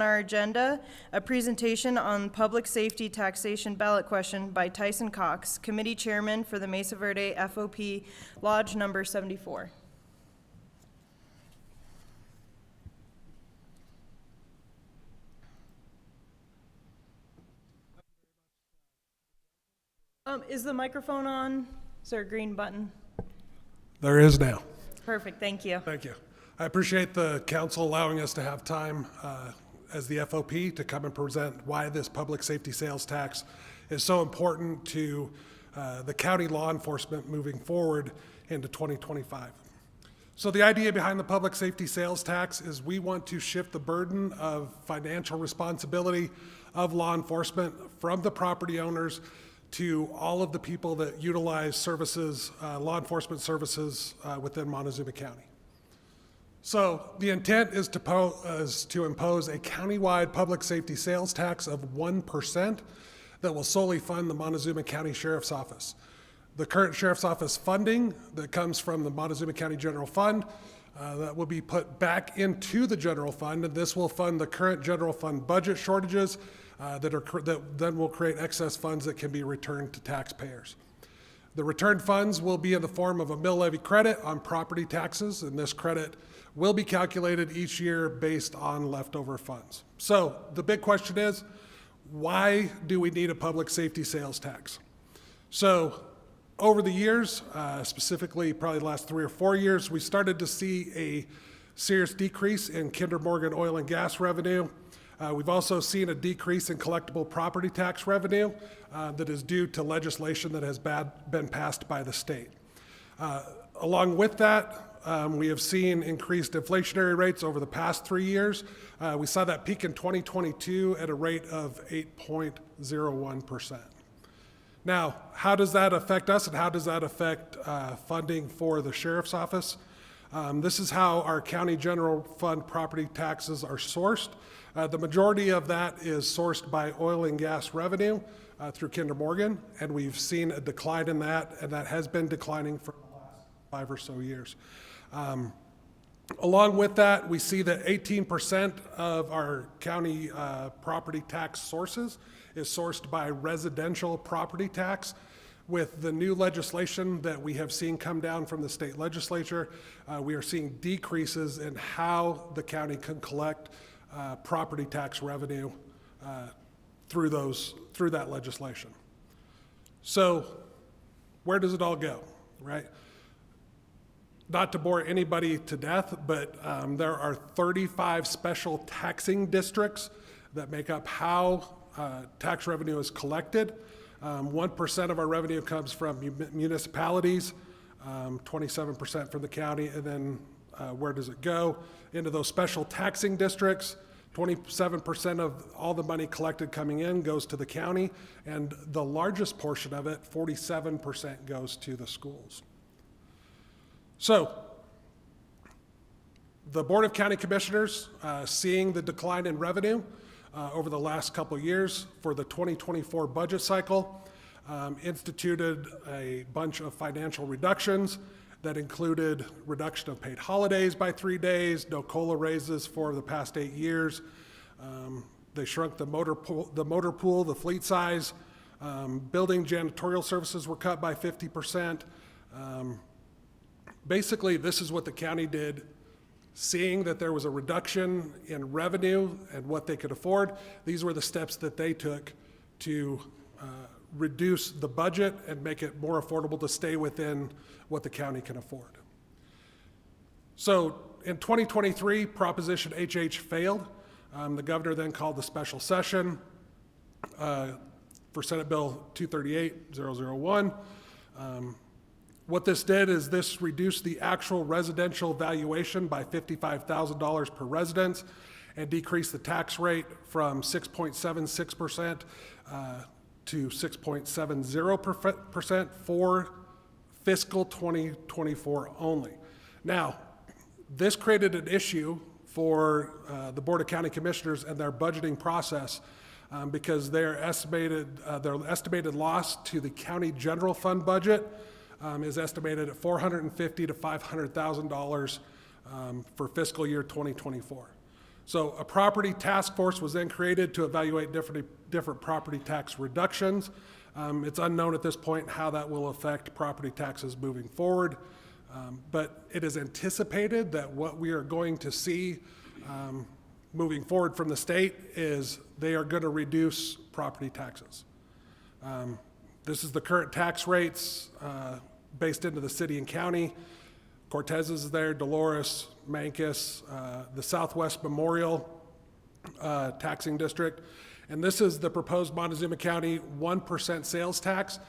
Our agenda, a presentation on public safety taxation ballot question by Tyson Cox, committee chairman for the Mesa Verde FOP Lodge number 74. Is the microphone on? Is there a green button? There is now. Perfect, thank you. Thank you. I appreciate the council allowing us to have time as the FOP to come and present why this public safety sales tax is so important to the county law enforcement moving forward into 2025. So the idea behind the public safety sales tax is we want to shift the burden of financial responsibility of law enforcement from the property owners to all of the people that utilize services, law enforcement services within Montezuma County. So the intent is to impose a countywide public safety sales tax of 1% that will solely fund the Montezuma County Sheriff's Office. The current Sheriff's Office funding that comes from the Montezuma County General Fund that will be put back into the general fund, and this will fund the current general fund budget shortages that then will create excess funds that can be returned to taxpayers. The returned funds will be in the form of a mill levy credit on property taxes, and this credit will be calculated each year based on leftover funds. So the big question is, why do we need a public safety sales tax? So over the years, specifically probably the last 3 or 4 years, we started to see a serious decrease in Kinder Morgan oil and gas revenue. We've also seen a decrease in collectible property tax revenue that is due to legislation that has been passed by the state. Along with that, we have seen increased inflationary rates over the past 3 years. We saw that peak in 2022 at a rate of 8.01%. Now, how does that affect us and how does that affect funding for the Sheriff's Office? This is how our county general fund property taxes are sourced. The majority of that is sourced by oil and gas revenue through Kinder Morgan, and we've seen a decline in that, and that has been declining for the last 5 or so years. Along with that, we see that 18% of our county property tax sources is sourced by residential property tax. With the new legislation that we have seen come down from the state legislature, we are seeing decreases in how the county can collect property tax revenue through that legislation. So where does it all go, right? Not to bore anybody to death, but there are 35 special taxing districts that make up how tax revenue is collected. 1% of our revenue comes from municipalities, 27% from the county, and then where does it go? Into those special taxing districts. 27% of all the money collected coming in goes to the county, and the largest portion of it, 47%, goes to the schools. So the Board of County Commissioners, seeing the decline in revenue over the last couple of years for the 2024 budget cycle, instituted a bunch of financial reductions that included reduction of paid holidays by 3 days, no COLA raises for the past 8 years. They shrunk the motor pool, the fleet size. Building janitorial services were cut by 50%. Basically, this is what the county did, seeing that there was a reduction in revenue and what they could afford. These were the steps that they took to reduce the budget and make it more affordable to stay within what the county can afford. So in 2023, Proposition HH failed. The governor then called the special session for Senate Bill 238-001. What this did is this reduced the actual residential valuation by $55,000 per residence and decreased the tax rate from 6.76% to 6.70% for fiscal 2024 only. Now, this created an issue for the Board of County Commissioners and their budgeting process because their estimated loss to the county general fund budget is estimated at $450,000 to $500,000 for fiscal year 2024. So a property task force was then created to evaluate different property tax reductions. It's unknown at this point how that will affect property taxes moving forward, but it is anticipated that what we are going to see moving forward from the state is they are going to reduce property taxes. This is the current tax rates based into the city and county. Cortez is there, Dolores, Mancus, the Southwest Memorial taxing district. And this is the proposed Montezuma County 1% sales tax.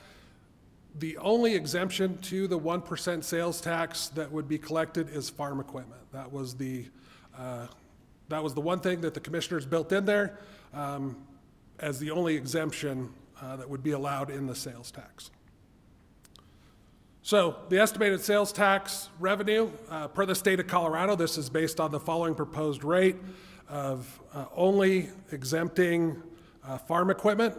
The only exemption to the 1% sales tax that would be collected is farm equipment. That was the one thing that the commissioners built in there as the only exemption that would be allowed in the sales tax. So the estimated sales tax revenue per the state of Colorado, this is based on the following proposed rate of only exempting farm equipment.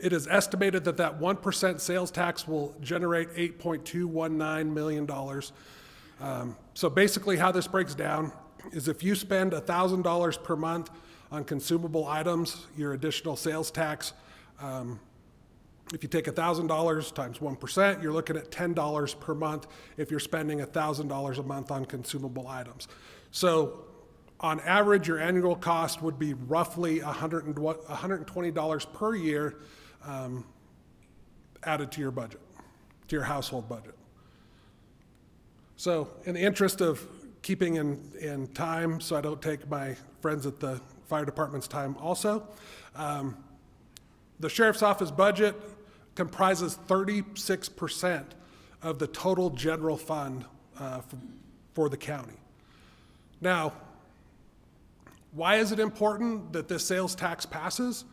It is estimated that that 1% sales tax will generate $8.219 million. So basically how this breaks down is if you spend $1,000 per month on consumable items, your additional sales tax, if you take $1,000 times 1%, you're looking at $10 per month if you're spending $1,000 a month on consumable items. So on average, your annual cost would be roughly $120 per year added to your budget, to your household budget. So in the interest of keeping in time, so I don't take my friends at the fire department's time also, the sheriff's office budget comprises 36% of the total general fund for the county. Now, why is it important that this sales tax passes?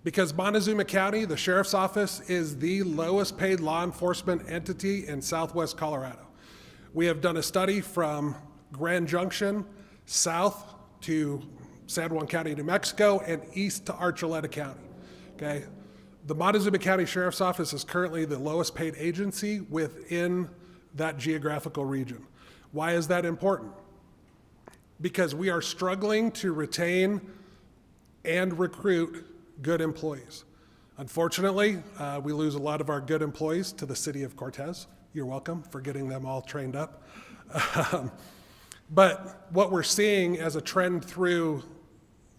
Because Montezuma County, the sheriff's office, is the lowest paid law enforcement entity in southwest Colorado. We have done a study from Grand Junction south to San Juan County, New Mexico, and east to Archuleta County, okay? The Montezuma County Sheriff's Office is currently the lowest paid agency within that geographical region. Why is that important? Because we are struggling to retain and recruit good employees. Unfortunately, we lose a lot of our good employees to the city of Cortez. You're welcome for getting them all trained up. But what we're seeing as a trend through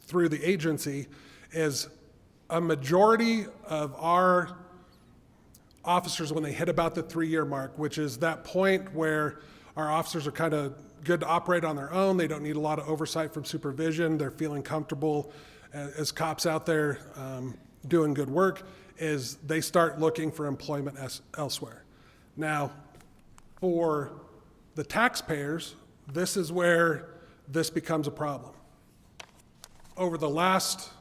the agency is a majority of our officers, when they hit about the 3-year mark, which is that point where our officers are kind of good to operate on their own, they don't need a lot of oversight from supervision, they're feeling comfortable as cops out there doing good work, is they start looking for employment elsewhere. Now, for the taxpayers, this is where this becomes a problem. Over the last,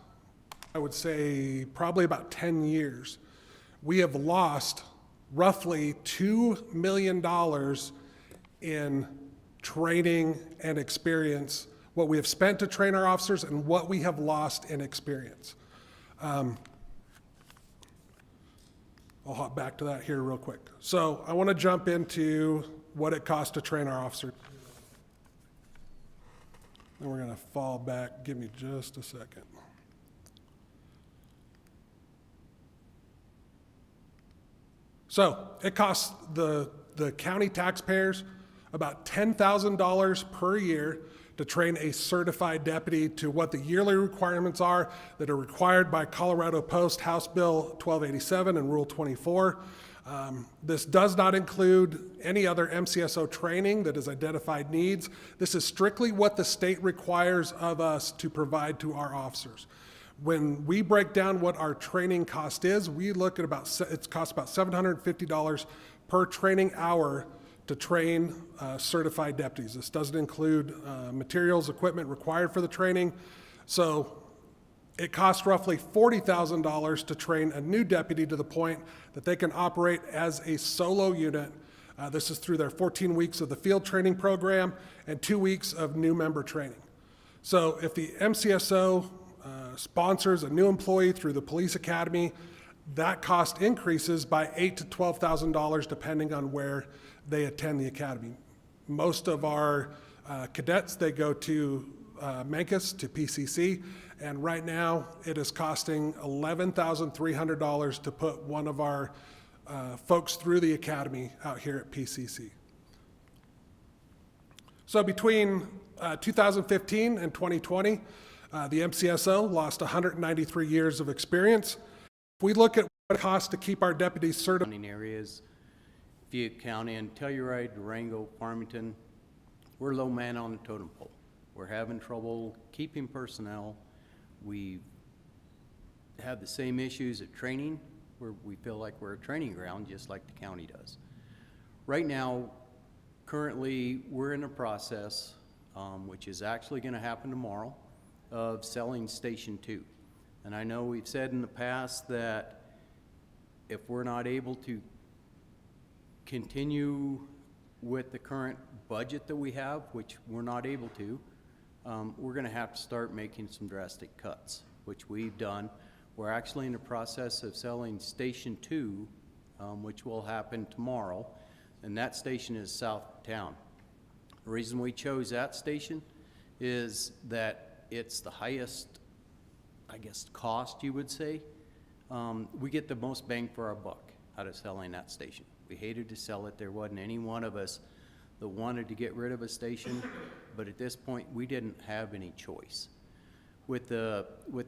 I would say, probably about 10 years, we have lost roughly $2 million in training and experience, what we have spent to train our officers and what we have lost in experience. I'll hop back to that here real quick. So I want to jump into what it costs to train our officers. Then we're going to fall back. Give me just a second. So it costs the county taxpayers about $10,000 per year to train a certified deputy to what the yearly requirements are that are required by Colorado Post House Bill 1287 and Rule 24. This does not include any other MCSO training that is identified needs. This is strictly what the state requires of us to provide to our officers. When we break down what our training cost is, we look at it costs about $750 per training hour to train certified deputies. This doesn't include materials, equipment required for the training. So it costs roughly $40,000 to train a new deputy to the point that they can operate as a solo unit. This is through their 14 weeks of the field training program and 2 weeks of new member training. So if the MCSO sponsors a new employee through the police academy, that cost increases by $8,000 to $12,000 depending on where they attend the academy. Most of our cadets, they go to Mancus to PCC, and right now it is costing $11,300 to put one of our folks through the academy out here at PCC. So between 2015 and 2020, the MCSO lost 193 years of experience. If we look at what it costs to keep our deputies certified, Surrounding areas, Fayette County, and Telluride, Durango, Farmington, we're low man on the totem pole. We're having trouble keeping personnel. We have the same issues at training, where we feel like we're a training ground, just like the county does. Right now, currently, we're in a process, which is actually going to happen tomorrow, of selling Station 2. And I know we've said in the past that if we're not able to continue with the current budget that we have, which we're not able to, we're going to have to start making some drastic cuts, which we've done. We're actually in the process of selling Station 2, which will happen tomorrow, and that station is south of town. The reason we chose that station is that it's the highest, I guess, cost, you would say. We get the most bang for our buck out of selling that station. We hated to sell it. There wasn't any one of us that wanted to get rid of a station, but at this point, we didn't have any choice. With the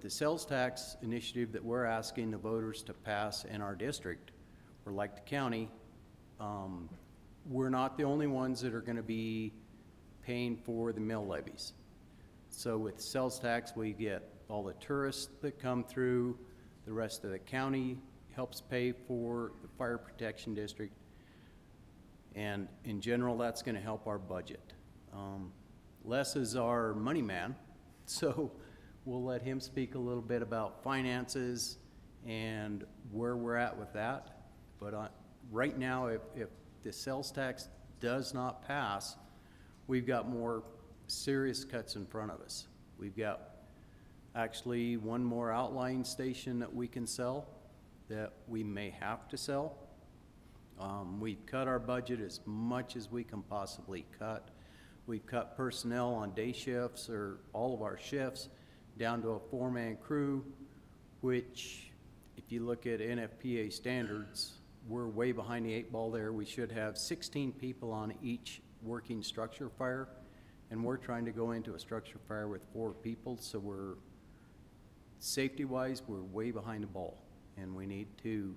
sales tax initiative that we're asking the voters to pass in our district, or like the county, we're not the only ones that are going to be paying for the mill levies. So with sales tax, we get all the tourists that come through, the rest of the county helps pay for the fire protection district, and in general, that's going to help our budget. Les is our money man, so we'll let him speak a little bit about finances and where we're at with that. But right now, if the sales tax does not pass, we've got more serious cuts in front of us. We've got actually one more outlying station that we can sell that we may have to sell. We've cut our budget as much as we can possibly cut. We've cut personnel on day shifts, or all of our shifts, down to a 4-man crew, which, if you look at NFPA standards, we're way behind the 8 ball there. We should have 16 people on each working structure fire, and we're trying to go into a structure fire with 4 people, so we're, safety-wise, we're way behind the ball, and we need to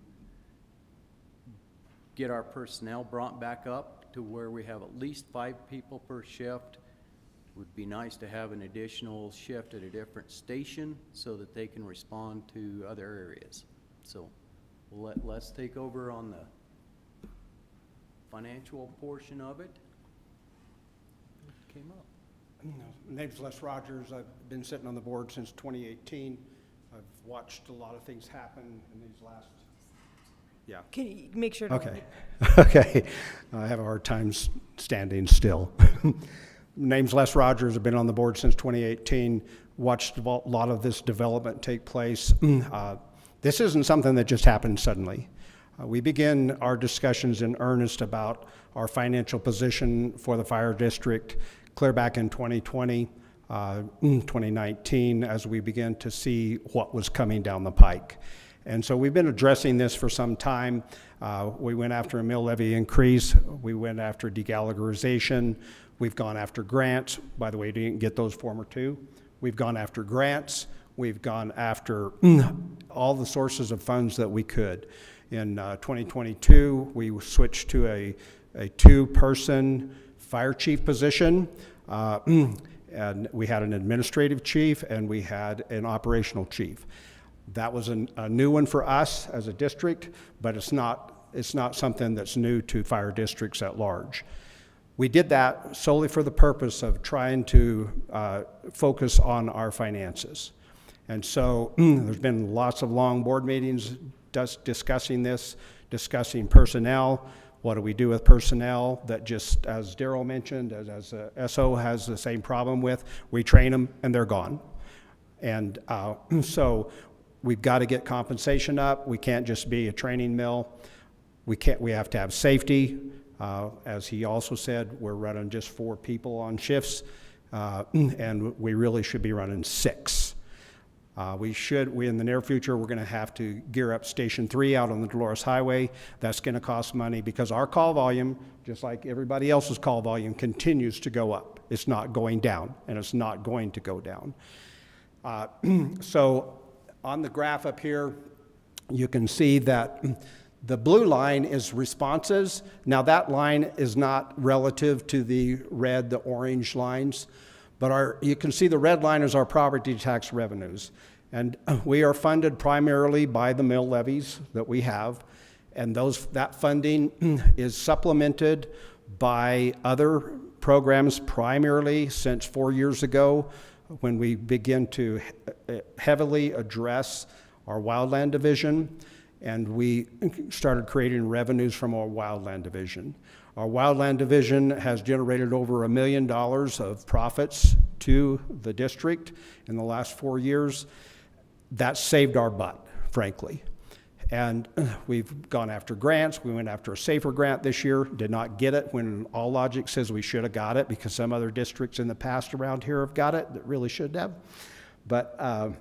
get our personnel brought back up to where we have at least 5 people per shift. It would be nice to have an additional shift at a different station so that they can respond to other areas. So we'll let Les take over on the financial portion of it. It came up. My name's Les Rogers. I've been sitting on the board since 2018. I've watched a lot of things happen in these last, yeah. Can you make sure to? Okay. Okay. I have a hard time standing still. Name's Les Rogers. I've been on the board since 2018. Watched a lot of this development take place. This isn't something that just happened suddenly. We begin our discussions in earnest about our financial position for the fire district clear back in 2020, 2019, as we began to see what was coming down the pike. And so we've been addressing this for some time. We went after a mill levy increase. We went after de-Gallagherization. We've gone after grants. By the way, didn't get those former 2. We've gone after grants. We've gone after all the sources of funds that we could. In 2022, we switched to a 2-person fire chief position. And we had an administrative chief and we had an operational chief. That was a new one for us as a district, but it's not something that's new to fire districts at large. We did that solely for the purpose of trying to focus on our finances. And so there's been lots of long board meetings discussing this, discussing personnel. What do we do with personnel that, just as Darryl mentioned, as SO has the same problem with, we train them and they're gone. And so we've got to get compensation up. We can't just be a training mill. We have to have safety. As he also said, we're running just 4 people on shifts. and we really should be running 6. In the near future, we're going to have to gear up Station 3 out on the Dolores Highway. That's going to cost money because our call volume, just like everybody else's call volume, continues to go up. It's not going down, and it's not going to go down. So on the graph up here, you can see that the blue line is responses. Now that line is not relative to the red, the orange lines, but you can see the red line is our property tax revenues. And we are funded primarily by the mill levies that we have, and that funding is supplemented by other programs, primarily since 4 years ago when we began to heavily address our wildland division, and we started creating revenues from our wildland division. Our wildland division has generated over $1 million of profits to the district in the last 4 years. That saved our butt, frankly. And we've gone after grants. We went after a SAFER grant this year, did not get it when all logic says we should have got it because some other districts in the past around here have got it that really should have. But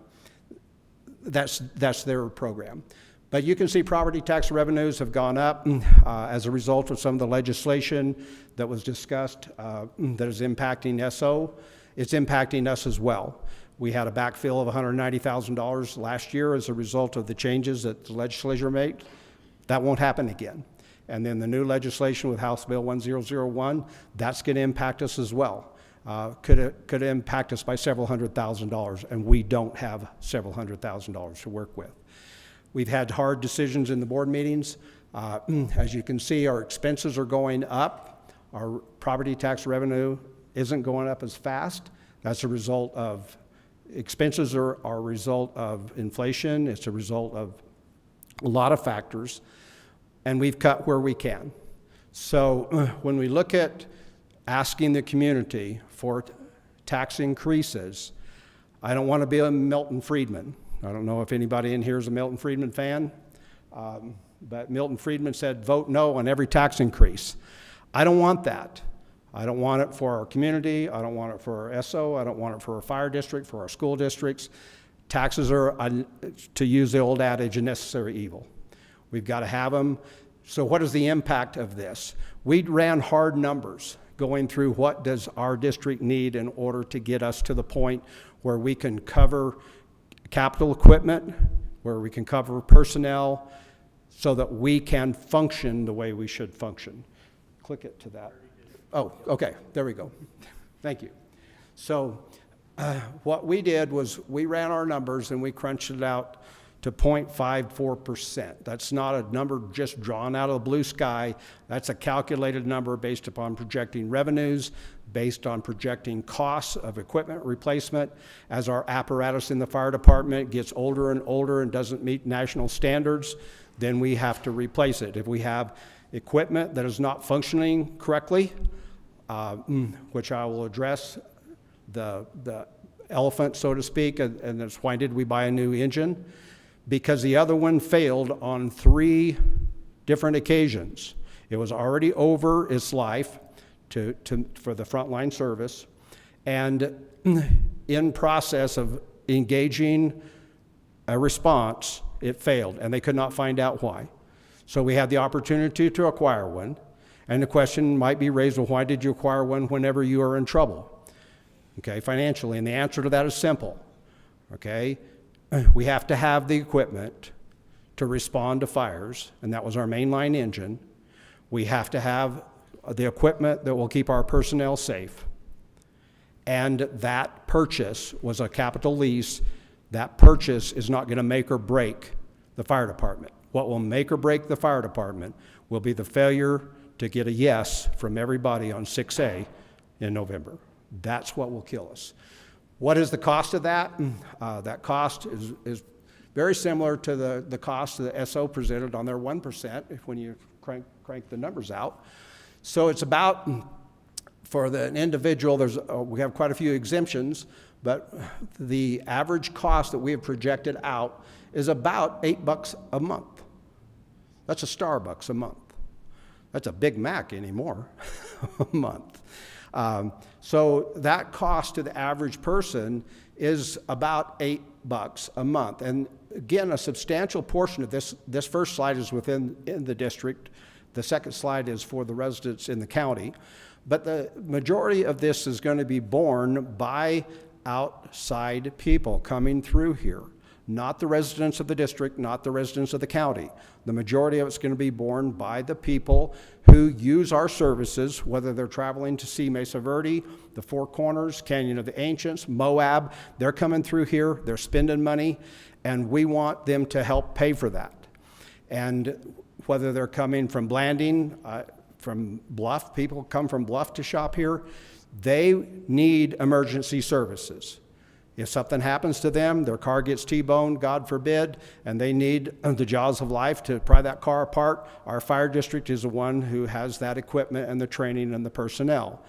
that's their program. But you can see property tax revenues have gone up as a result of some of the legislation that was discussed that is impacting SO. It's impacting us as well. We had a backfill of $190,000 last year as a result of the changes that the legislature made. That won't happen again. And then the new legislation with House Bill 1001, that's going to impact us as well. Could impact us by several $100,000, and we don't have several $100,000 to work with. We've had hard decisions in the board meetings. As you can see, our expenses are going up. Our property tax revenue isn't going up as fast. That's a result of expenses are a result of inflation. It's a result of a lot of factors, and we've cut where we can. So when we look at asking the community for tax increases, I don't want to be a Milton Friedman. I don't know if anybody in here is a Milton Friedman fan, but Milton Friedman said, vote no on every tax increase. I don't want that. I don't want it for our community. I don't want it for our SO. I don't want it for our fire district, for our school districts. Taxes are, to use the old adage, a necessary evil. We've got to have them. So what is the impact of this? We ran hard numbers going through what does our district need in order to get us to the point where we can cover capital equipment, where we can cover personnel, so that we can function the way we should function. Click it to that. Oh, okay, there we go. Thank you. So what we did was we ran our numbers and we crunched it out to 0.54%. That's not a number just drawn out of the blue sky. That's a calculated number based upon projecting revenues, based on projecting costs of equipment replacement. As our apparatus in the fire department gets older and older and doesn't meet national standards, then we have to replace it. If we have equipment that is not functioning correctly, which I will address, the elephant, so to speak, and that's why did we buy a new engine? Because the other one failed on 3 different occasions. It was already over its life for the frontline service, and in process of engaging a response, it failed, and they could not find out why. So we had the opportunity to acquire one, and the question might be raised, well, why did you acquire one whenever you are in trouble? Okay, financially, and the answer to that is simple, okay? We have to have the equipment to respond to fires, and that was our mainline engine. We have to have the equipment that will keep our personnel safe. And that purchase was a capital lease. That purchase is not going to make or break the fire department. What will make or break the fire department will be the failure to get a yes from everybody on 6A in November. That's what will kill us. What is the cost of that? That cost is very similar to the cost that SO presented on their 1% when you crank the numbers out. So it's about, for the individual, we have quite a few exemptions, but the average cost that we have projected out is about $8 a month. That's a Starbucks a month. That's a Big Mac anymore a month. So that cost to the average person is about $8 a month. And again, a substantial portion of this first slide is in the district. The second slide is for the residents in the county. But the majority of this is going to be borne by outside people coming through here. Not the residents of the district, not the residents of the county. The majority of it's going to be borne by the people who use our services, whether they're traveling to see Mesa Verde, the Four Corners, Canyon of the Ancients, Moab. They're coming through here, they're spending money, and we want them to help pay for that. And whether they're coming from Blanding, from Bluff, people come from Bluff to shop here, they need emergency services. If something happens to them, their car gets T-boned, God forbid, and they need the jaws of life to pry that car apart, our fire district is the one who has that equipment and the training and the personnel.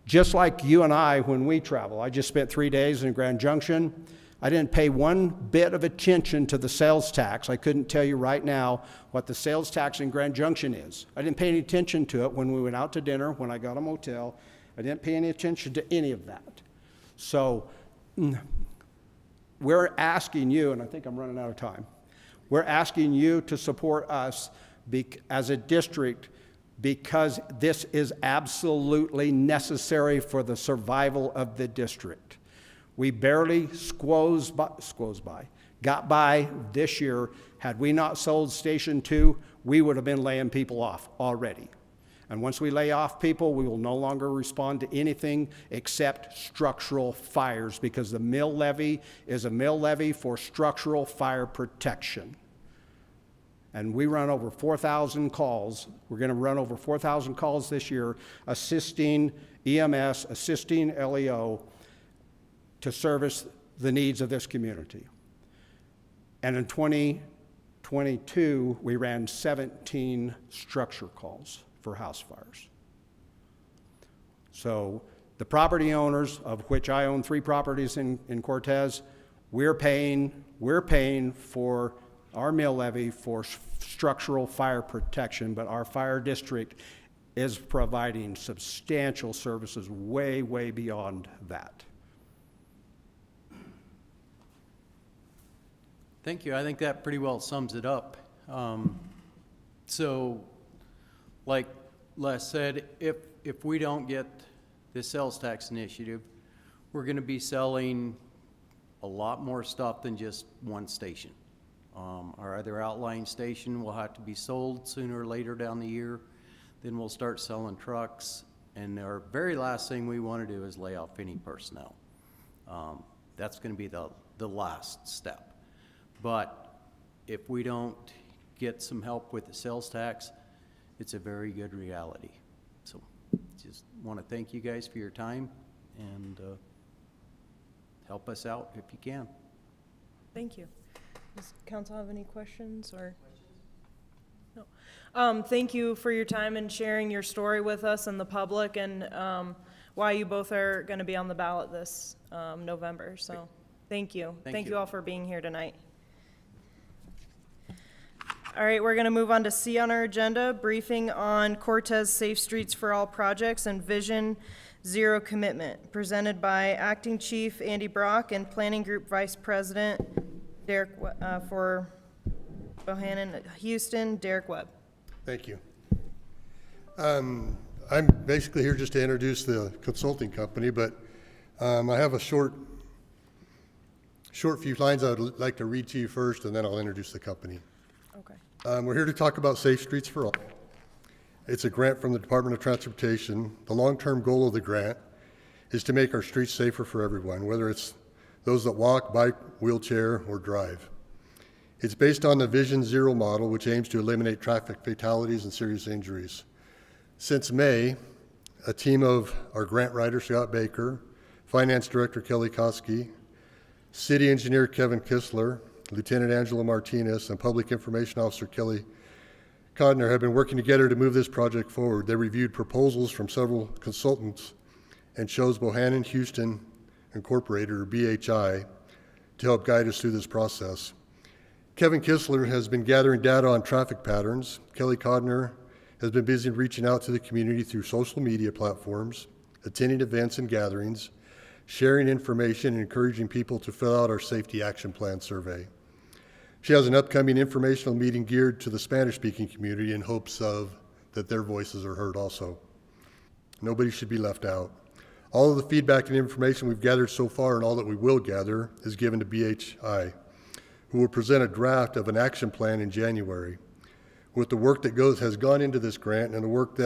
Just like you and I, when we travel, I just spent 3 days in Grand Junction. I didn't pay one bit of attention to the sales tax. I couldn't tell you right now what the sales tax in Grand Junction is. I didn't pay any attention to it when we went out to dinner, when I got a motel. I didn't pay any attention to any of that. So we're asking you, and I think I'm running out of time, we're asking you to support us as a district because this is absolutely necessary for the survival of the district. We barely got by this year. Had we not sold Station 2, we would have been laying people off already. And once we lay off people, we will no longer respond to anything except structural fires, because the mill levy is a mill levy for structural fire protection. And we run over 4,000 calls. We're going to run over 4,000 calls this year, assisting EMS, assisting LEO to service the needs of this community. And in 2022, we ran 17 structure calls for house fires. So the property owners, of which I own 3 properties in Cortez, we're paying for our mill levy for structural fire protection, but our fire district is providing substantial services way, way beyond that. Thank you. I think that pretty well sums it up. So, like Les said, if we don't get this sales tax initiative, we're going to be selling a lot more stuff than just one station. Our other outlying station will have to be sold sooner or later down the year. Then we'll start selling trucks. And our very last thing we want to do is lay off any personnel. That's going to be the last step. But if we don't get some help with the sales tax, it's a very good reality. So just want to thank you guys for your time and help us out if you can. Thank you. Does council have any questions or? No. Thank you for your time and sharing your story with us and the public, and why you both are going to be on the ballot this November. So thank you. Thank you all for being here tonight. All right, we're going to move on to C on our agenda, briefing on Cortez Safe Streets for All projects and Vision Zero commitment, presented by Acting Chief Andy Brock and Planning Group Vice President Derrick for Bohannon-Huston, Derrick Webb. Thank you. I'm basically here just to introduce the consulting company, but I have a short few lines I would like to read to you first, and then I'll introduce the company. Okay. We're here to talk about Safe Streets for All. It's a grant from the Department of Transportation. The long-term goal of the grant is to make our streets safer for everyone, whether it's those that walk, bike, wheelchair, or drive. It's based on the Vision Zero model, which aims to eliminate traffic fatalities and serious injuries. Since May, a team of our grant writer, Scott Baker, Finance Director Kelly Koski, City Engineer Kevin Kistler, Lieutenant Angela Martinez, and Public Information Officer Kelly Codner have been working together to move this project forward. They reviewed proposals from several consultants and chose Bohannon-Huston Incorporated, or BHI, to help guide us through this process. Kevin Kistler has been gathering data on traffic patterns. Kelly Codner has been busy reaching out to the community through social media platforms. attending events and gatherings, sharing information, and encouraging people to fill out our Safety Action Plan survey. She has an upcoming informational meeting geared to the Spanish-speaking community in hopes of that their voices are heard also. Nobody should be left out. All of the feedback and information we've gathered so far and all that we will gather is given to BHI, who will present a draft of an action plan in January. With the work that has gone into this grant and the work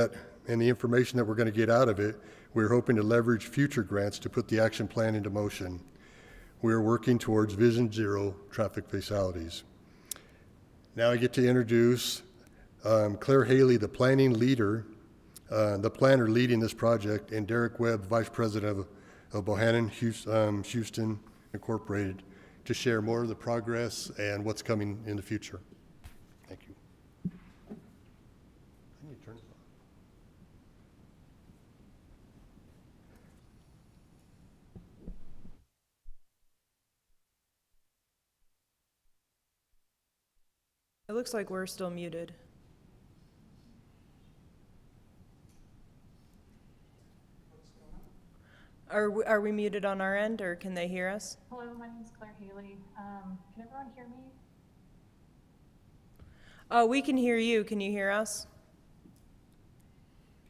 and the information that we're going to get out of it, we're hoping to leverage future grants to put the action plan into motion. We are working towards Vision Zero traffic fatalities. Now I get to introduce Claire Haley, the planning leader, the planner leading this project, and Derrick Webb, Vice President of Bohannon-Huston Incorporated, to share more of the progress and what's coming in the future. Thank you. I need to turn it on. It looks like we're still muted. Are we muted on our end, or can they hear us? Hello, my name is Claire Haley. Can everyone hear me? Oh, we can hear you. Can you hear us?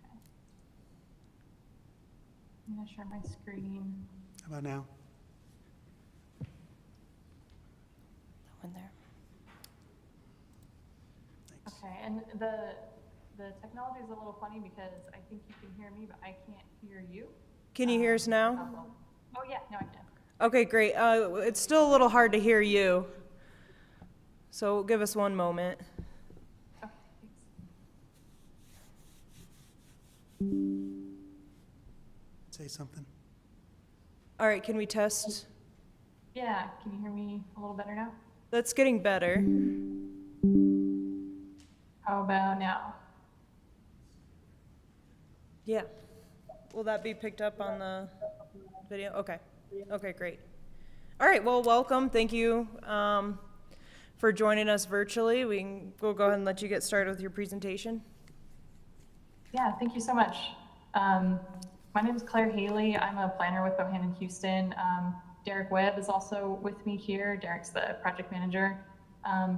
Okay. I'm going to share my screen. How about now? That one there. Thanks. Okay, and the technology is a little funny because I think you can hear me, but I can't hear you. Can you hear us now? Oh yeah, no, I can. Okay, great. It's still a little hard to hear you. So give us one moment. Okay, thanks. Say something. All right, can we test? Yeah, can you hear me a little better now? That's getting better. How about now? Yeah. Will that be picked up on the video? Okay. Okay, great. All right, well, welcome. Thank you for joining us virtually. We'll go ahead and let you get started with your presentation. Yeah, thank you so much. My name is Claire Haley. I'm a planner with Bohannon-Huston. Derrick Webb is also with me here. Derrick's the project manager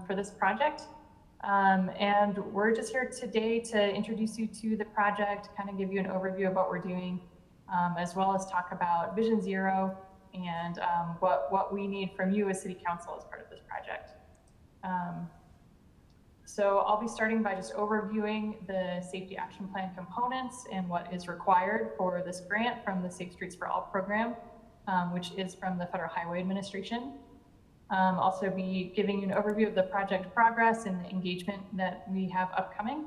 for this project. And we're just here today to introduce you to the project, kind of give you an overview of what we're doing, as well as talk about Vision Zero and what we need from you as City Council as part of this project. So I'll be starting by just overviewing the Safety Action Plan components and what is required for this grant from the Safe Streets for All program, which is from the Federal Highway Administration. Also be giving you an overview of the project progress and the engagement that we have upcoming,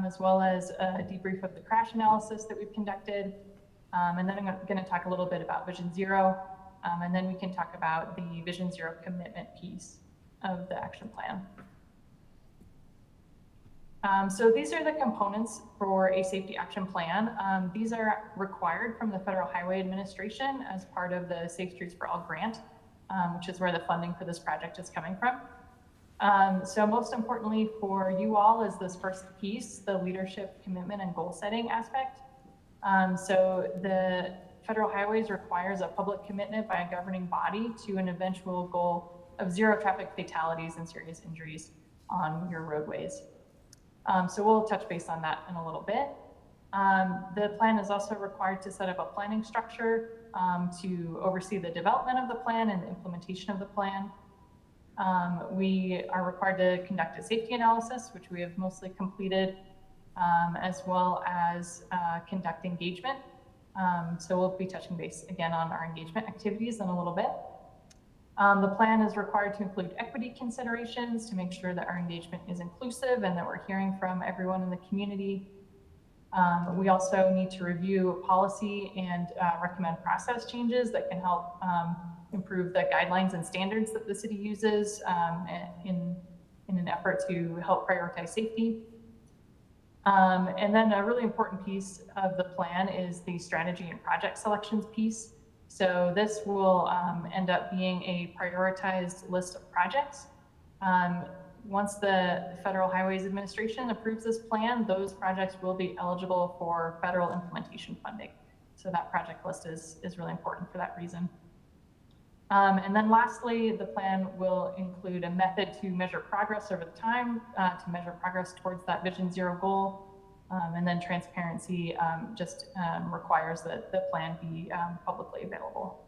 as well as a debrief of the crash analysis that we've conducted. And then I'm going to talk a little bit about Vision Zero, and then we can talk about the Vision Zero commitment piece of the action plan. So these are the components for a safety action plan. These are required from the Federal Highway Administration as part of the Safe Streets for All grant, which is where the funding for this project is coming from. So most importantly for you all is this first piece, the leadership, commitment, and goal setting aspect. So the Federal Highways requires a public commitment by a governing body to an eventual goal of zero traffic fatalities and serious injuries on your roadways. So we'll touch base on that in a little bit. The plan is also required to set up a planning structure to oversee the development of the plan and the implementation of the plan. We are required to conduct a safety analysis, which we have mostly completed, as well as conduct engagement. So we'll be touching base again on our engagement activities in a little bit. The plan is required to include equity considerations to make sure that our engagement is inclusive and that we're hearing from everyone in the community. We also need to review policy and recommend process changes that can help improve the guidelines and standards that the city uses in an effort to help prioritize safety. And then a really important piece of the plan is the strategy and project selections piece. So this will end up being a prioritized list of projects. Once the Federal Highways Administration approves this plan, those projects will be eligible for federal implementation funding. So that project list is really important for that reason. And then lastly, the plan will include a method to measure progress over time, to measure progress towards that Vision Zero goal. And then transparency just requires that the plan be publicly available.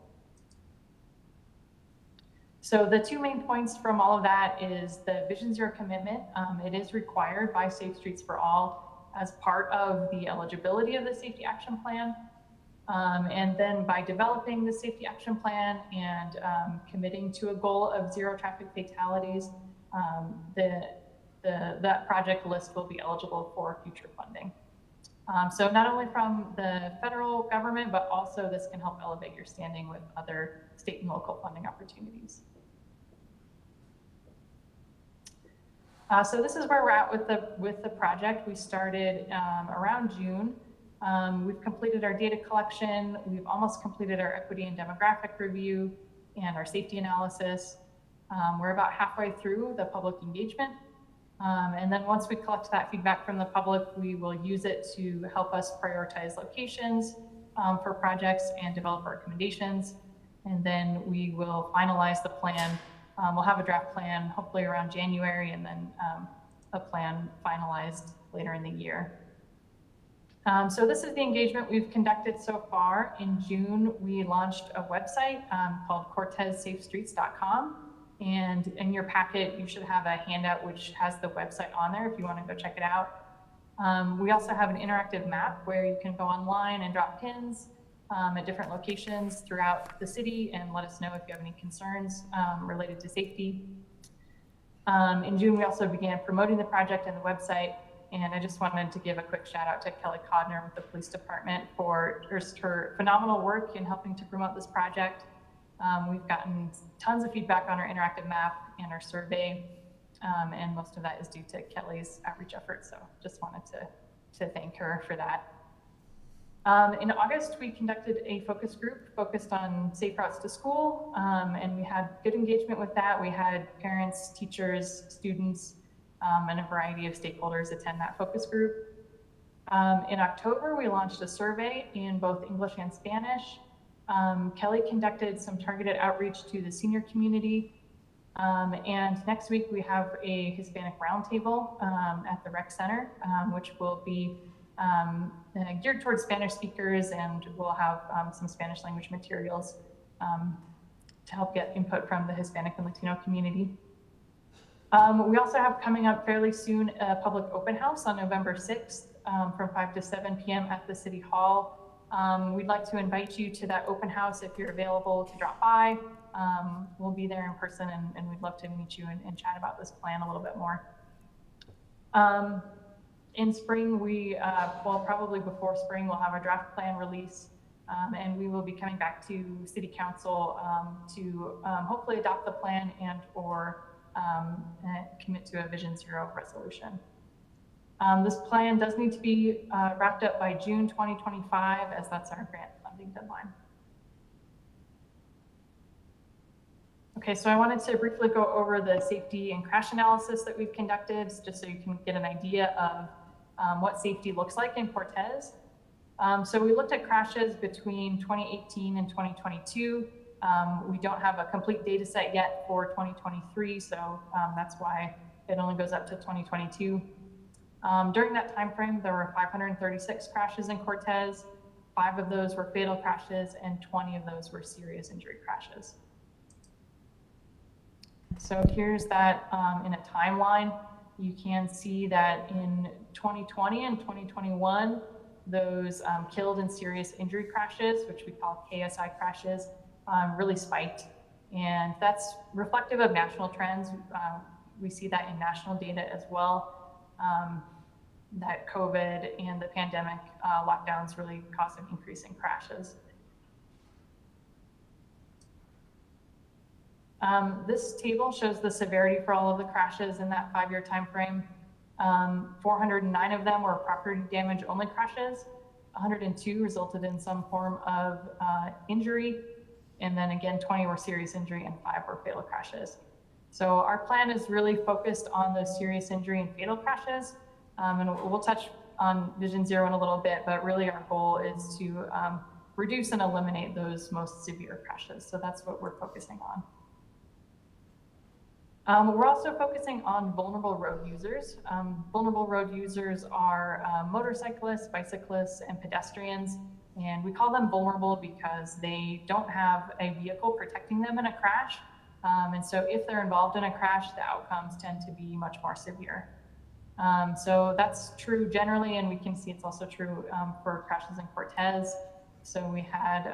So the two main points from all of that is the Vision Zero commitment. It is required by Safe Streets for All as part of the eligibility of the Safety Action Plan. And then by developing the Safety Action Plan and committing to a goal of 0 traffic fatalities, that project list will be eligible for future funding. So not only from the federal government, but also this can help elevate your standing with other state and local funding opportunities. So this is where we're at with the project. We started around June. We've completed our data collection. We've almost completed our equity and demographic review and our safety analysis. We're about halfway through the public engagement. And then once we collect that feedback from the public, we will use it to help us prioritize locations for projects and develop recommendations. And then we will finalize the plan. We'll have a draft plan hopefully around January, and then a plan finalized later in the year. So this is the engagement we've conducted so far. In June, we launched a website called cortezsafestreets.com. And in your packet, you should have a handout which has the website on there if you want to go check it out. We also have an interactive map where you can go online and drop pins at different locations throughout the city and let us know if you have any concerns related to safety. In June, we also began promoting the project and the website. And I just wanted to give a quick shout out to Kelly Codner with the police department for her phenomenal work in helping to promote this project. We've gotten tons of feedback on our interactive map and our survey, and most of that is due to Kelly's outreach efforts. So just wanted to thank her for that. In August, we conducted a focus group focused on safe routes to school, and we had good engagement with that. We had parents, teachers, students, and a variety of stakeholders attend that focus group. In October, we launched a survey in both English and Spanish. Kelly conducted some targeted outreach to the senior community. And next week we have a Hispanic roundtable at the rec center, which will be geared towards Spanish speakers, and we'll have some Spanish language materials to help get input from the Hispanic and Latino community. We also have coming up fairly soon a public open house on November 6th from 5 to 7 p.m. at the City Hall. We'd like to invite you to that open house if you're available to drop by. We'll be there in person, and we'd love to meet you and chat about this plan a little bit more. In spring, well, probably before spring, we'll have a draft plan release, and we will be coming back to City Council to hopefully adopt the plan and or commit to a Vision Zero resolution. This plan does need to be wrapped up by June 2025, as that's our grant funding deadline. Okay, so I wanted to briefly go over the safety and crash analysis that we've conducted, just so you can get an idea of what safety looks like in Cortez. So we looked at crashes between 2018 and 2022. We don't have a complete data set yet for 2023, so that's why it only goes up to 2022. During that time frame, there were 536 crashes in Cortez. 5 of those were fatal crashes, and 20 of those were serious injury crashes. So here's that in a timeline. You can see that in 2020 and 2021, those killed and serious injury crashes, which we call KSI crashes, really spiked. And that's reflective of national trends. We see that in national data as well. That COVID and the pandemic lockdowns really caused an increase in crashes. This table shows the severity for all of the crashes in that 5-year time frame. 409 of them were property damage only crashes. 102 resulted in some form of injury. And then again, 20 were serious injury and 5 were fatal crashes. So our plan is really focused on those serious injury and fatal crashes. And we'll touch on Vision Zero in a little bit, but really our goal is to reduce and eliminate those most severe crashes. So that's what we're focusing on. We're also focusing on vulnerable road users. Vulnerable road users are motorcyclists, bicyclists, and pedestrians. And we call them vulnerable because they don't have a vehicle protecting them in a crash. And so if they're involved in a crash, the outcomes tend to be much more severe. So that's true generally, and we can see it's also true for crashes in Cortez. So we had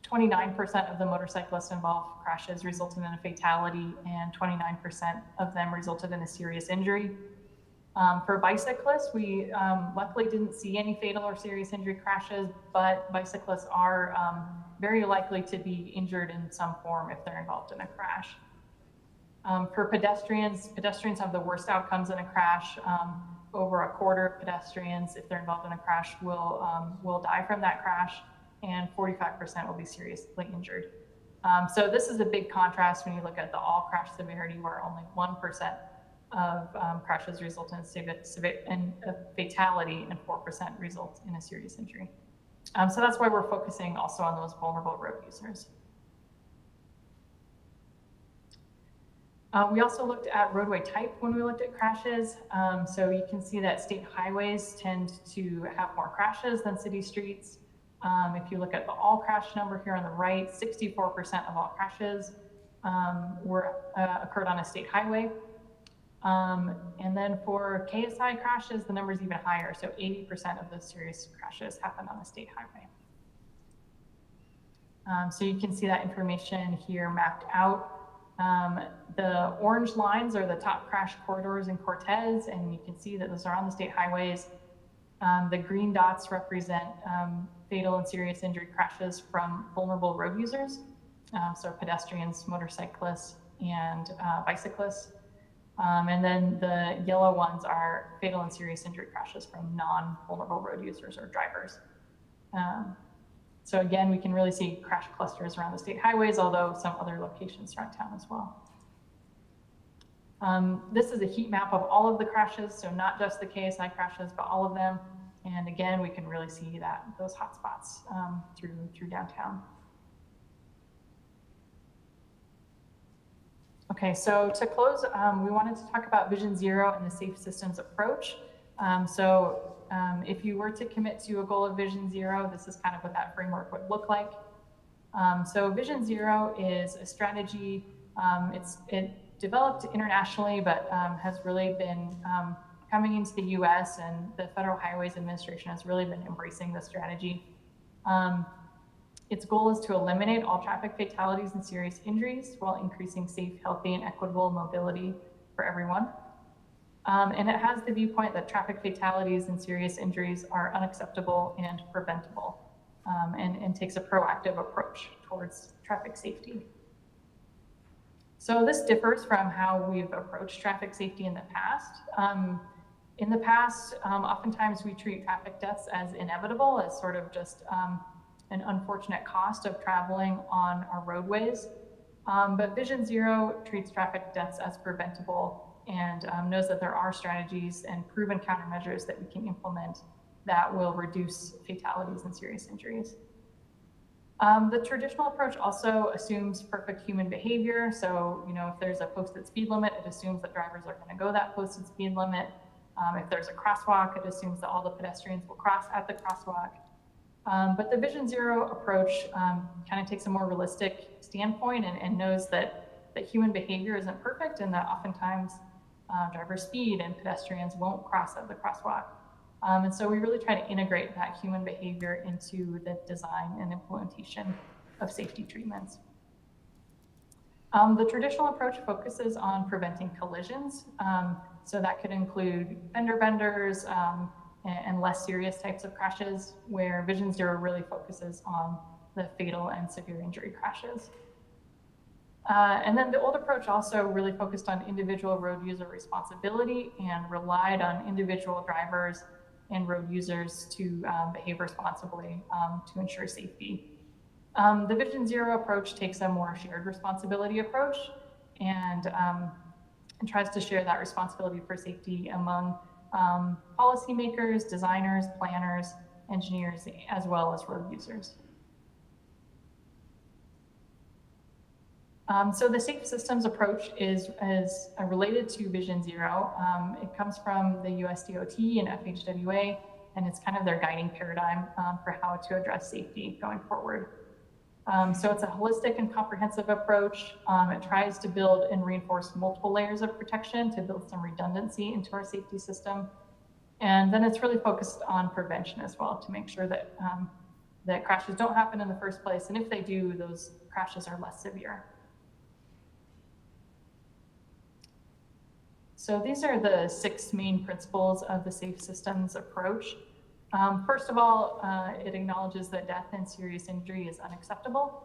29% of the motorcyclists involved crashes resulted in a fatality, and 29% of them resulted in a serious injury. For bicyclists, we luckily didn't see any fatal or serious injury crashes, but bicyclists are very likely to be injured in some form if they're involved in a crash. For pedestrians have the worst outcomes in a crash. Over a quarter of pedestrians, if they're involved in a crash, will die from that crash, and 45% will be seriously injured. So this is a big contrast when you look at the all crash severity, where only 1% of crashes result in a fatality and 4% result in a serious injury. So that's why we're focusing also on those vulnerable road users. We also looked at roadway type when we looked at crashes. So you can see that state highways tend to have more crashes than city streets. If you look at the all crash number here on the right, 64% of all crashes occurred on a state highway. And then for KSI crashes, the number is even higher. So 80% of those serious crashes happen on a state highway. So you can see that information here mapped out. The orange lines are the top crash corridors in Cortez, and you can see that those are on the state highways. The green dots represent fatal and serious injury crashes from vulnerable road users, so pedestrians, motorcyclists, and bicyclists. And then the yellow ones are fatal and serious injury crashes from non-vulnerable road users or drivers. So again, we can really see crash clusters around the state highways, although some other locations around town as well. This is a heat map of all of the crashes, so not just the KSI crashes, but all of them. And again, we can really see that those hotspots through downtown. Okay, so to close, we wanted to talk about Vision Zero and the safe systems approach. If you were to commit to a goal of Vision Zero, this is kind of what that framework would look like. So Vision Zero is a strategy. It developed internationally, but has really been coming into the US, and the Federal Highways Administration has really been embracing the strategy. Its goal is to eliminate all traffic fatalities and serious injuries while increasing safe, healthy, and equitable mobility for everyone. And it has the viewpoint that traffic fatalities and serious injuries are unacceptable and preventable, and takes a proactive approach towards traffic safety. So this differs from how we've approached traffic safety in the past. Oftentimes we treat traffic deaths as inevitable, as sort of just an unfortunate cost of traveling on our roadways. But Vision Zero treats traffic deaths as preventable, and knows that there are strategies and proven countermeasures that we can implement that will reduce fatalities and serious injuries. The traditional approach also assumes perfect human behavior. So, if there's a posted speed limit, it assumes that drivers are going to go that posted speed limit. If there's a crosswalk, it assumes that all the pedestrians will cross at the crosswalk. But the Vision Zero approach kind of takes a more realistic standpoint and knows that human behavior isn't perfect, and that oftentimes drivers speed and pedestrians won't cross at the crosswalk. And so we really try to integrate that human behavior into the design and implementation of safety treatments. The traditional approach focuses on preventing collisions. So that could include fender benders and less serious types of crashes, where Vision Zero really focuses on the fatal and severe injury crashes. And then the old approach also really focused on individual road user responsibility and relied on individual drivers and road users to behave responsibly to ensure safety. The Vision Zero approach takes a more shared responsibility approach and tries to share that responsibility for safety among policymakers, designers, planners, engineers, as well as road users. So the safe systems approach is related to Vision Zero. It comes from the USDOT and FHWA, and it's kind of their guiding paradigm for how to address safety going forward. So it's a holistic and comprehensive approach. It tries to build and reinforce multiple layers of protection to build some redundancy into our safety system. And then it's really focused on prevention as well to make sure that, that crashes don't happen in the first place. And if they do, those crashes are less severe. So these are the 6 main principles of the safe systems approach. First of all, it acknowledges that death and serious injury is unacceptable,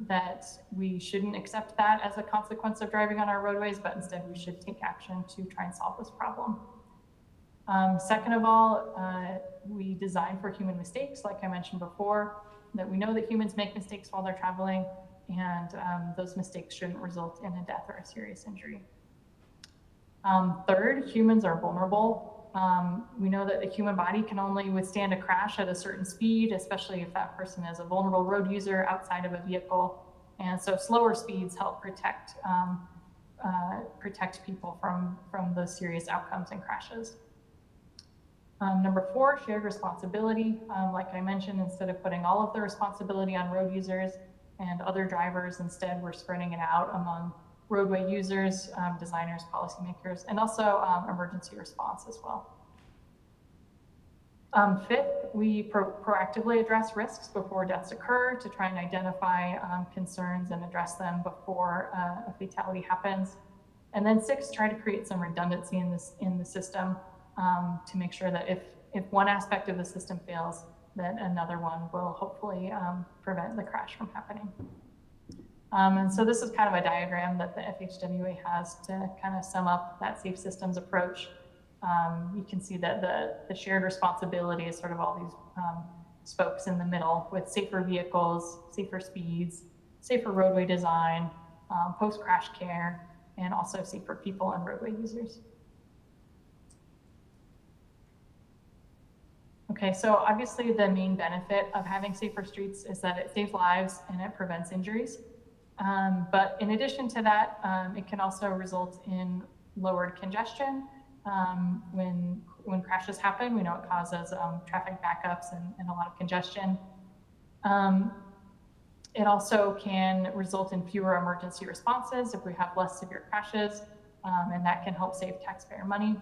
that we shouldn't accept that as a consequence of driving on our roadways, but instead we should take action to try and solve this problem. Second of all, we design for human mistakes, like I mentioned before, that we know that humans make mistakes while they're traveling, and those mistakes shouldn't result in a death or a serious injury. Third, humans are vulnerable. We know that the human body can only withstand a crash at a certain speed, especially if that person is a vulnerable road user outside of a vehicle. And so slower speeds help protect people from those serious outcomes and crashes. Number 4, shared responsibility. Like I mentioned, instead of putting all of the responsibility on road users and other drivers, instead we're spreading it out among roadway users, designers, policymakers, and also emergency response as well. Fifth, we proactively address risks before deaths occur to try and identify concerns and address them before a fatality happens. And then 6, try to create some redundancy in the system to make sure that if one aspect of the system fails, that another one will hopefully prevent the crash from happening. And so this is kind of a diagram that the FHWA has to kind of sum up that safe systems approach. You can see that the shared responsibility is sort of all these spokes in the middle with safer vehicles, safer speeds, safer roadway design, post-crash care, and also safer people and roadway users. Okay, so obviously the main benefit of having safer streets is that it saves lives and it prevents injuries. But in addition to that, it can also result in lowered congestion. When crashes happen, we know it causes traffic backups and a lot of congestion. It also can result in fewer emergency responses if we have less severe crashes, and that can help save taxpayer money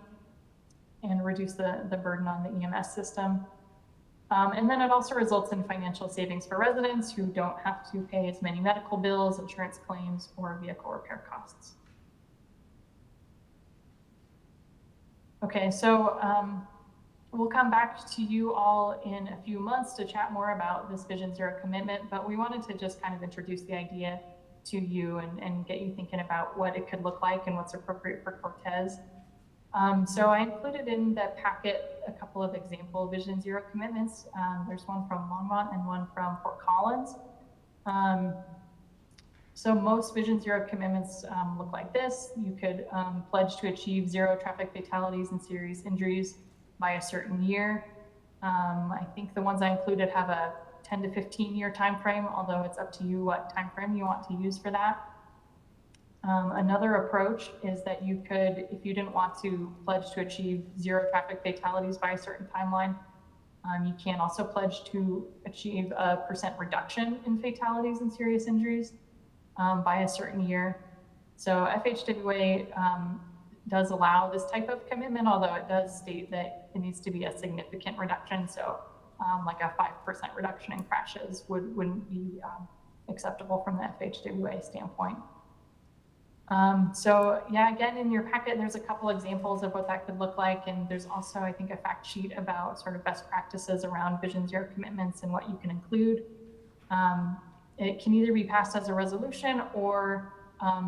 and reduce the burden on the EMS system. And then it also results in financial savings for residents who don't have to pay as many medical bills, insurance claims, or vehicle repair costs. Okay, so we'll come back to you all in a few months to chat more about this Vision Zero commitment, but we wanted to just kind of introduce the idea to you and get you thinking about what it could look like and what's appropriate for Cortez. So I included in the packet a couple of example Vision Zero commitments. There's one from Longmont and one from Fort Collins. So most Vision Zero commitments look like this. You could pledge to achieve 0 traffic fatalities and serious injuries by a certain year. I think the ones I included have a 10 to 15 year time frame, although it's up to you what time frame you want to use for that. Another approach is that you could, if you didn't want to pledge to achieve 0 traffic fatalities by a certain timeline, you can also pledge to achieve a % reduction in fatalities and serious injuries by a certain year. So FHWA does allow this type of commitment, although it does state that it needs to be a significant reduction. So like a 5% reduction in crashes wouldn't be acceptable from the FHWA standpoint. So yeah, again, in your packet, there's a couple examples of what that could look like. And there's also, I think, a fact sheet about sort of best practices around Vision Zero commitments and what you can include. It can either be passed as a resolution or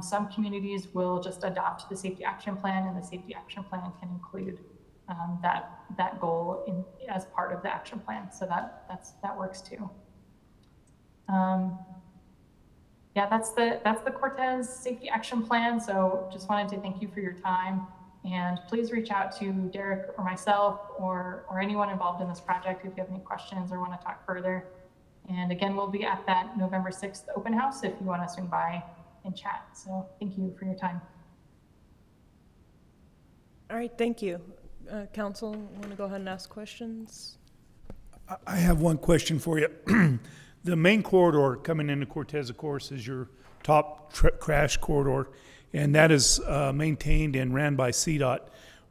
some communities will just adopt the safety action plan, and the safety action plan can include that goal as part of the action plan. So that works too. Yeah, that's the Cortez Safety Action Plan. So just wanted to thank you for your time. And please reach out to Derrick or myself or anyone involved in this project if you have any questions or want to talk further. And again, we'll be at that November 6th open house if you want to swing by and chat. So thank you for your time. All right, thank you. Council, want to go ahead and ask questions? I have one question for you. The main corridor coming into Cortez, of course, is your top crash corridor, and that is maintained and ran by CDOT.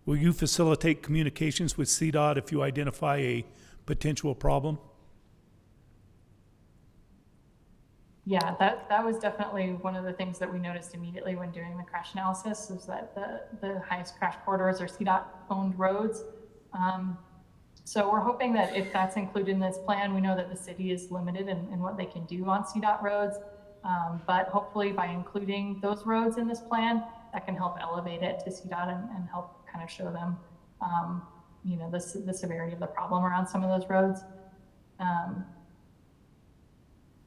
Will you facilitate communications with CDOT if you identify a potential problem? Yeah, that was definitely one of the things that we noticed immediately when doing the crash analysis, is that the highest crash corridors are CDOT-owned roads. So we're hoping that if that's included in this plan, we know that the city is limited in what they can do on CDOT roads. But hopefully by including those roads in this plan, that can help elevate it to CDOT and help kind of show them, you know, the severity of the problem around some of those roads.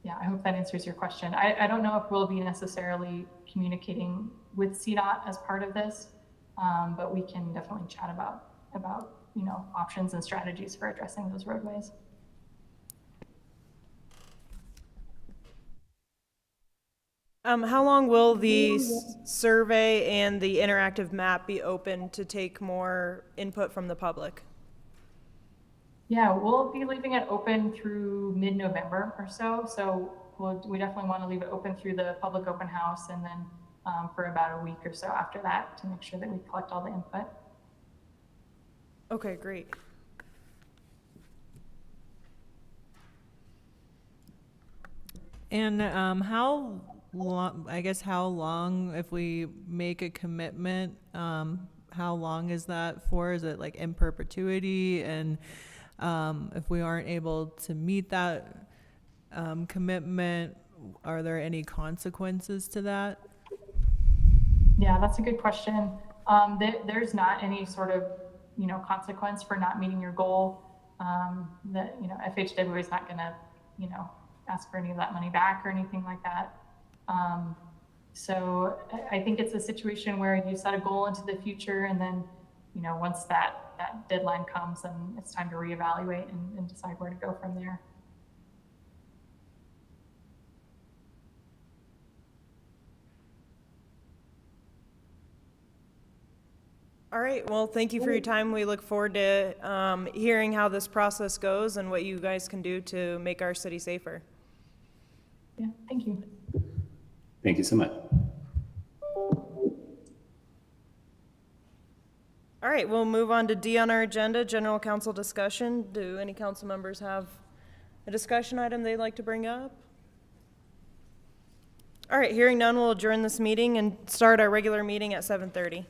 Yeah, I hope that answers your question. I don't know if we'll be necessarily communicating with CDOT as part of this, but we can definitely chat about you know, options and strategies for addressing those roadways. How long will the survey and the interactive map be open to take more input from the public? Yeah, we'll be leaving it open through mid-November or so. So we definitely want to leave it open through the public open house, and then for about a week or so after that to make sure that we collect all the input. Okay, great. And how long, I guess how long, if we make a commitment, how long is that for? Is it like in perpetuity? And if we aren't able to meet that commitment, are there any consequences to that? Yeah, that's a good question. There's not any sort of, you know, consequence for not meeting your goal. That, you know, FHW is not going to, you know, ask for any of that money back or anything like that. So I think it's a situation where you set a goal into the future, and then, you know, once that deadline comes, then it's time to reevaluate and decide where to go from there. All right, well, thank you for your time. We look forward to hearing how this process goes and what you guys can do to make our city safer. Yeah, thank you. Thank you so much. All right, we'll move on to D on our agenda, general council discussion. Do any council members have a discussion item they'd like to bring up? All right, hearing none, we'll adjourn this meeting and start our regular meeting at 7:30.